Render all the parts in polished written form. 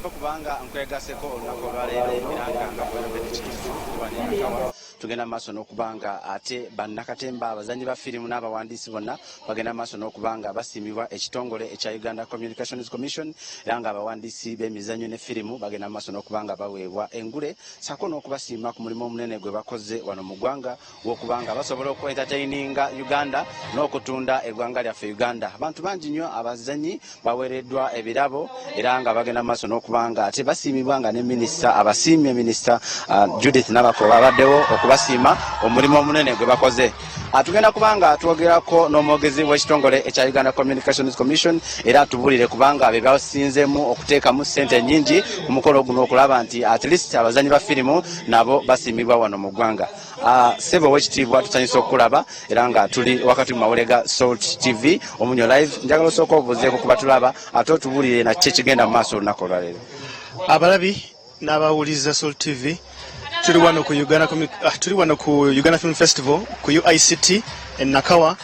kubanga nkwegaseko olunaku olwaleero biranga nga bweyogedde kituufu tugenda maaso n'okubanga ate bannakatemba abazanyi ba firimu n'abawandiisi bonna bagenda maaso n'okubanga basiimibwa ekitongole ekya Uganda Communications Commission era nga abawandiisi b'emizannyo ne firimu bagenda maaso n'okubanga baweebwa engule sako n'okubasiima ku mulimu omunene gwe bakoze wano mu ggwanga w'okubanga basobola okwentertaininga Uganda n'okutunda eggwanga lyaffe Uganda. Abantu bangi nnyo abazanyi baweereddwa ebirabo era nga bagenda maaso n'okubanga ate basiimibwa nga ne minisita abasiimye minisita Judith Nabako abaddewo okubasiima omulimu omunene gwe bakoze. Atugenda kubanga twogerako n'omwogezi w'ekitongole ekya Uganda Communications Commission era tubulire kubanga be basinzemu okuteekamu ssente nnyingi ku mukolo guno okulaba nti at least abazanyi ba firimu nabo basiimibwa wano mu ggwanga. Sebo w'ekitiibwa tusanyusa okulaba era nga tuli wakati mu mawule ga Salt TV Omunyo Live. Njagala osooka obuuzeeko kuba tulaba ate otubulire na kiki ekigenda mu maaso olunaku olwaleero. Abalabi n'abawuliza Salt TV tuli wano ku Uganda Film Festival ku UICT Nakawa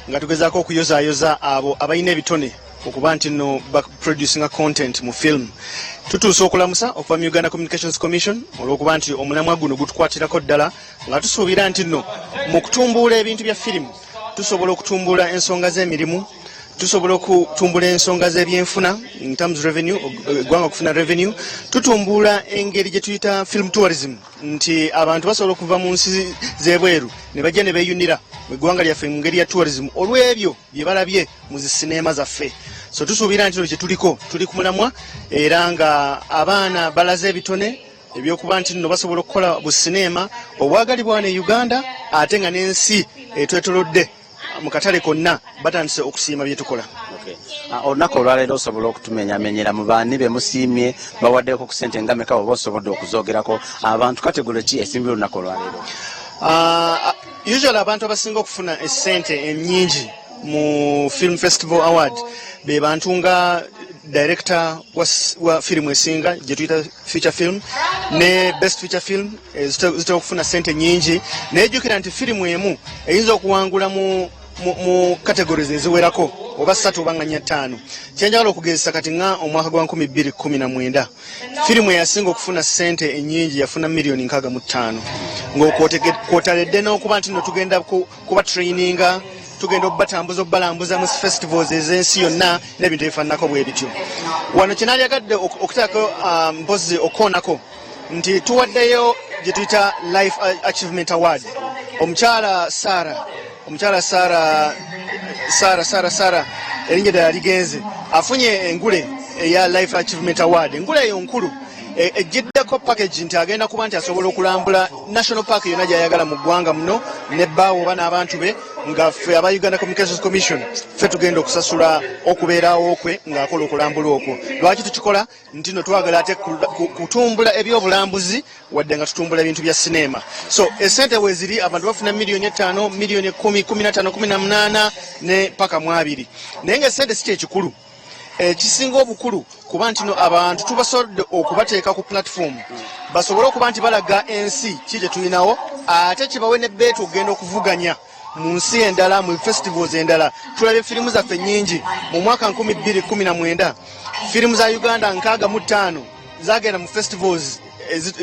nga tugezaako okuyozaayoza abo abalina ebitone okuba nti nno producing content mu film. Tutuusa okulamusa okuva mu Uganda Communications Commission olw'okuba nti omulamwa guno gutukwatirako ddala nga tusuubira nti nno mu kutumbula ebintu bya firimu tusobola okutumbula ensonga z'emirimu, tusobola okutumbula ensonga z'ebyenfuna in terms of revenue, eggwanga okufuna revenue, tutumbula engeri gye tuyita film tourism nti abantu basobola okuva mu nsi z'ebweru ne bajja ne beeyunira mu eggwanga lyaffe mu ngeri ya tourism olw'ebyo bye balabye mu zisineema zaffe. So tusuubira nti kye tuliko tuli ku mulamwa era nga abaana balaze ebitone ebyokuba nti nno basobola okukola bu sineema obwagalibwa ne Uganda ate nga n'ensi etwetolodde mu katale konna batandise okusiima bye tukola. Olunaku olwaleero osobola okutumenyamenyera mu baani be musiimye bawaddeko ku ssente nga meka oba osobodde okuzoogerako abantu kategole ki esimbye olunaku olwaleero? Usually abantu abasinga okufuna essente ennyingi mu Film Festival Award be bantu nga director wa firimu esinga gye tuyita feature film ne best feature film zitera okufuna ssente nnyingi nejjukira nti firimu emu eyinza okuwangula mu categories eziwerako oba 3 oba 5. Kyenjagala okugezesa kati nga omwaka gwa 2019 firimu eyasinga okufuna ssente ennyingi yafuna $65 million ng'okwotaledde n'okuba nti nno tugenda kuba traininga tugenda okubalambuza mu festivals ez'ensi yonna n'ebintu ebifaananako bwe bityo. Wano kyenalyagadde okutaako mpozi okoonako nti tuwaddeyo gye tuyita Life Achievement Award. Omukyala Sara erinnya ddala ligenze afunye engule eya Life Achievement Award. Engule eyo nkulu ejiddeko package nti agenda kuba nti asobola okulambula national park yonna gy'ayagala mu ggwanga muno ne bbaawo oba n'abantu be nga ffe aba Uganda Communications Commission ffe tugenda okusasula okubeerawo okwe ng'akola okulambula okwo. Lwaki tukikola nti no twagala ate kutumbula ebyobulambuzi wadde nga tutumbula ebintu bya sineema. So essente weeziri abantu bafuna $5 million, $10 million, $10, $15, $18 ne paka $20. Naye ng'essente si kyekikulu. Kisinga obukulu kuba nti no abantu tubasobodde okubateeka ku platform basobole okuba nti balaga ensi ki gye tulinawo ate kibawe ne beetu okugenda okuvuganya mu nsi endala mu festivals endala. Tulabye firimu zaffe nnyingi mu mwaka 2019 firimu za Uganda 65 zagenda mu festivals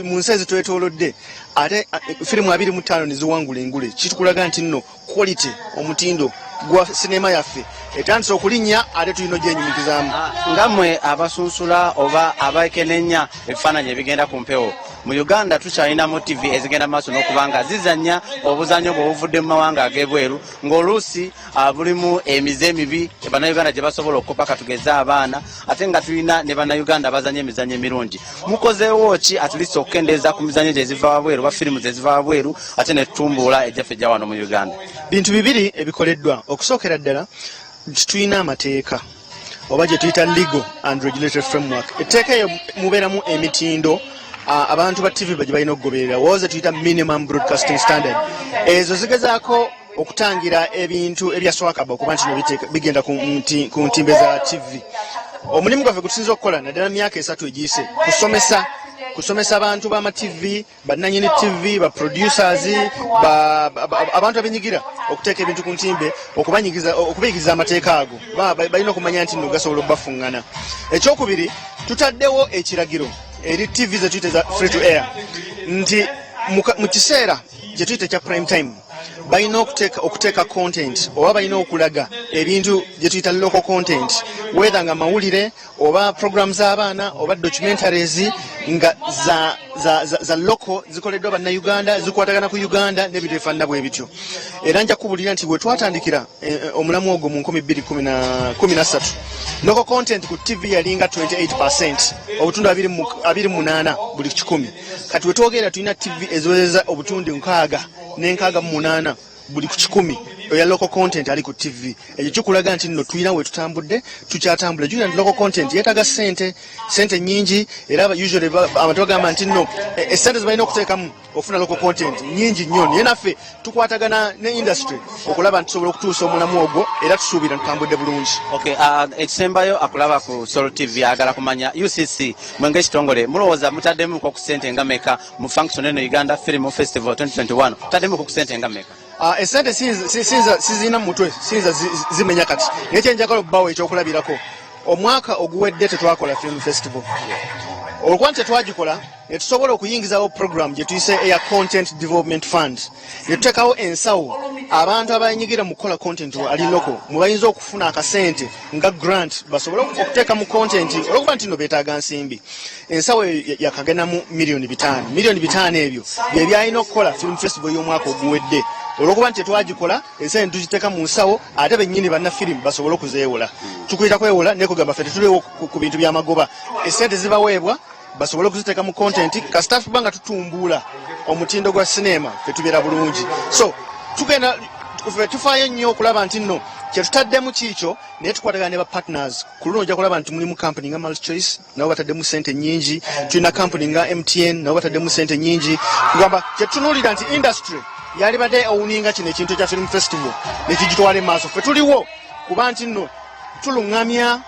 mu nsi ezitwetoolodde ate firimu 25 ne ziwangula engule. Kitukulaga nti nno quality omutindo gwa sinema yaffe etandise okulinnya ate tulina ogyenyumikizaamu. Ngammwe abasunsula oba abakenenya ebifaananyi ebigenda ku mpewo mu Uganda tukyalinamu TV ezigenda maaso n'okubanga zizannya obuzannyo bw'obuvudde mu mawanga ag'ebweru ng'oluusi bulimu emize emibi bannayuganda gye basobola okukopa katugeze abaana ate nga tulina ne bannayuganda abazanya emizannyo emirungi. Mukozeewo ki at least okukendeeza ku mizannyo gye ziva wabweru oba firimu ze ziva wabweru ate ne tutumbula egyaffe gya wano mu Uganda? Bintu bibiri ebikoleddwa. Okusookera ddala tulina amateeka oba gye tuyita legal and regulatory framework. Etteeka eyo mubeeramu emitindo abantu ba TV gye balina okugoberera woze tuyita minimum broadcasting standard. Ezo zigezaako okutangira ebintu ebya swakaba okuba nti bigenda ku ntimbe za TV. Omulimu gwaffe gutusinza okukola naddala myaka 3 egiyise kusomesa kusomesa abantu b'ama TV, bannanyini TV, ba producers, abantu abenyigira okuteeka ebintu ku ntimbe, okubayigiriza amateeka ago. Balina okumanya nti nno gasobola okubafuŋŋana. Ekyokubiri, tutaddewo ekiragiro eri TV ze tuyite za free to air nti mu kiseera gye tuyite kya prime time balina okuteeka content oba balina okulaga ebintu gye tuyita local content, whether nga mawulire oba programs z'abaana oba documentaries nga za local zikoleddwa bannayuganda, zikwatagana ku Uganda n'ebintu ebifaanana bwe bityo. Era nja kubulira nti bwe twatandikira omulamu ogwo mu 2013 local content ku TV yalinga 28%, obutundu 28 buli 100. Kati wetwogera tulina TV eziweza obutundu 6 buli 100 oya local content ali ku TV. Ekyo kikulaga nti nno tuyina we tutambudde, tukyatambula. Junior local content yetaga sente nyingi, era usually abantu bagamba nti nno sente zibalina okuteekamu ofuna local content nyingi nnyo. Naye naffe tukwatagana ne industry okulaba nti tusobola okutuusa omulamu ogwo, era tusuubira tutambudde bulungi. Okay, ekisembayo akulaba ku Soul TV agala kumanya UCC mwenge kitongole mulowooza mutaddemu ku sente nga meka mu function eno Uganda Film Festival 2021 taddemu ku sente nga meka? Esente sizina mutwe sinza zimenya kati. Naye kyenjagala obbawo ekyokulabirako, omwaka oguwedde tetwakola film festival. Olwokuba nti tetwagikola ne tusobola okuyingizawo program gye tuyise Air Content Development Fund. Ne tuteekawo ensawo abantu abayenyigira mu kukola content ali loko mu bayinza okufuna akasente nga grant basobole okuteeka mu content olwokuba nti no beetaaga nsimbi. Ensawo yakagenda mu milioni 5. Milioni 5 ebyo bye byalina okukola film festival y'omwaka oguwedde. Olwokuba nti twagikola ensente tuziteeka mu nsawo ate bennyini bannafirimu basobole okuzeewola. Tukuyita kwewola ne kugamba ffe tetuliwo ku bintu by'amagoba. Esente zibaweebwa basobole okuziteeka mu content kasita tuba nga tutumbula omutindo gwa sinema ffe tubeera bulungi. So tugenda tufaayo nnyo okulaba nti nno kyetutaddemu kiikyo naye tukwatagana ne ba partners. Ku luno ojja kulaba nti mulimu company nga MultiChoice nabo bataddemu sente nnyingi, tulina company nga MTN nabo bataddemu sente nnyingi. Kugamba kyetutunuulira nti industry yali badde owuninga kino ekintu ekya film festival ne kigitwala emaaso. Ffe tuliwo kuba nti nno tuluŋŋamya,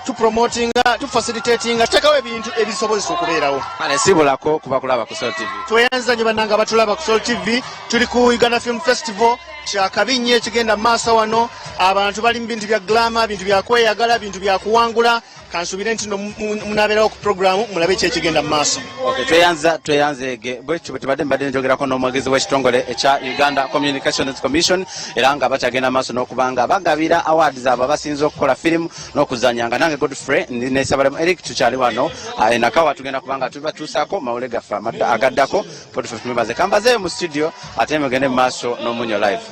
tupromotinga, tufacilitatinga, tutekawo ebintu ebisobozesa okubeerawo. Kale sibulako kuba kulaba ku Soul TV. Tweyanza nnyo bannanga batulaba ku Soul TV. Tuli ku Uganda Film Festival, kyakabi nnyo ekigenda maaso wano. Abantu bali mu bintu bya glamour, bintu bya kweyagala, bintu bya kuwangula. Kansubire nti no munabeerawo ku program mulabe ki ekigenda mu maaso. Okay, tweyanze bwekyo tubadde mbadde njogerako n'omwogezi w'ekitongole ekya Uganda Communications Commission era nga bakyagenda maaso n'okubanga bagabira awards abo abasinze okukola firimu n'okuzanyanga. Nange Godfrey ne Sabalemu Eric tukyali wano nakawa tugenda kubanga tubatuusaako mawule gaffe agaddako 45 kambazeeyo mu studio ate mugende mu maaso n'Omunyo live.